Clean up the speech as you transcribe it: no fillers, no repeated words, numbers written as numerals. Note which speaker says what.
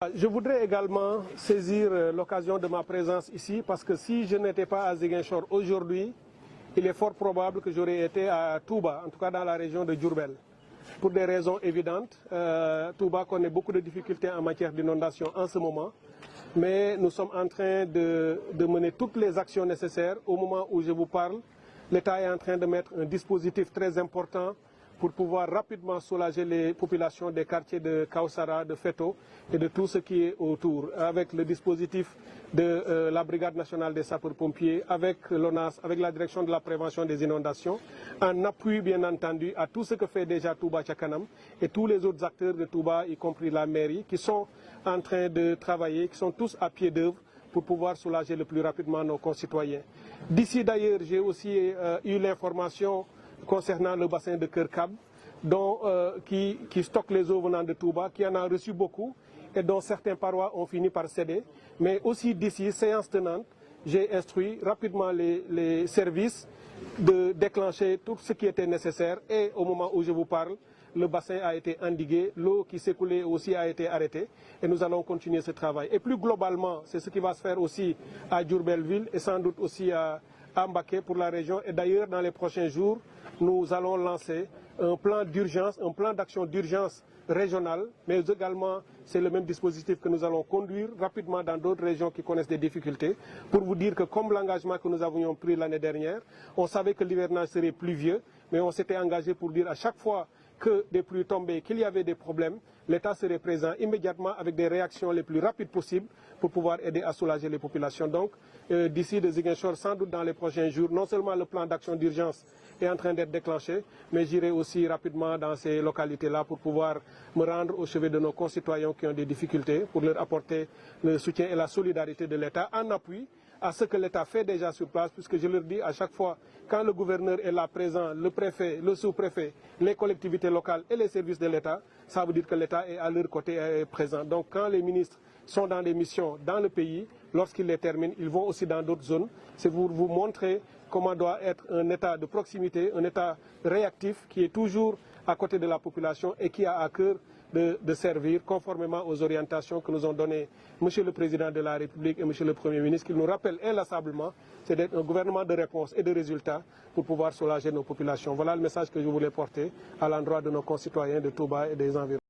Speaker 1: Je voudrais également saisir l'occasion de ma présence ici parce que si je n'étais pas à Ziguinchor aujourd'hui, il est fort probable que j'aurais été à Touba, en tout cas dans la région de Diourbel. Pour des raisons évidentes, Touba connaît beaucoup de difficultés en matière d'inondation en ce moment, mais nous sommes en train de mener toutes les actions nécessaires. Au moment où je vous parle, l'État est en train de mettre un dispositif très important pour pouvoir rapidement soulager les populations des quartiers de Kausara, de Feto et de tout ce qui est autour, avec le dispositif de la Brigade nationale des sapeurs-pompiers, avec l'ONAS, avec la direction de la prévention des inondations, en appui bien entendu à tout ce que fait déjà Touba Tchakanam et tous les autres acteurs de Touba, y compris la mairie, qui sont en train de travailler, qui sont tous à pied d'œuvre pour pouvoir soulager le plus rapidement nos concitoyens. D'ici d'ailleurs, j'ai aussi eu l'information concernant le bassin de Kerkab, qui stocke les eaux venant de Touba, qui en a reçu beaucoup et dont certains parois ont fini par céder. Mais aussi d'ici, séance tenante, j'ai instruit rapidement les services de déclencher tout ce qui était nécessaire et au moment où je vous parle, le bassin a été endigué, l'eau qui s'écoulait aussi a été arrêtée et nous allons continuer ce travail. Et plus globalement, c'est ce qui va se faire aussi à Diourbelville et sans doute aussi à Mbacké pour la région. Et d'ailleurs, dans les prochains jours, nous allons lancer un plan d'urgence, un plan d'action d'urgence régional, mais également c'est le même dispositif que nous allons conduire rapidement dans d'autres régions qui connaissent des difficultés pour vous dire que comme l'engagement que nous avions pris l'année dernière, on savait que l'hivernage serait pluvieux, mais on s'était engagé pour dire à chaque fois que des pluies tombaient, qu'il y avait des problèmes, l'État serait présent immédiatement avec des réactions les plus rapides possibles pour pouvoir aider à soulager les populations. Donc, d'ici de Ziguinchor, sans doute dans les prochains jours, non seulement le plan d'action d'urgence est en train d'être déclenché, mais j'irai aussi rapidement dans ces localités-là pour pouvoir me rendre au chevet de nos concitoyens qui ont des difficultés, pour leur apporter le soutien et la solidarité de l'État en appui à ce que l'État fait déjà sur place, puisque je leur dis à chaque fois, quand le gouverneur est là présent, le préfet, le sous-préfet, les collectivités locales et les services de l'État, ça veut dire que l'État est à leur côté et est présent. Donc quand les ministres sont dans des missions dans le pays, lorsqu'ils les terminent, ils vont aussi dans d'autres zones. C'est pour vous montrer comment doit être un État de proximité, un État réactif qui est toujours à côté de la population et qui a à cœur de servir conformément aux orientations que nous ont données M. le Président de la République et M. le Premier ministre, qui nous rappellent inlassablement, c'est d'être un gouvernement de réponse et de résultats pour pouvoir soulager nos populations. Voilà le message que je voulais porter à l'endroit de nos concitoyens de Touba et des environs.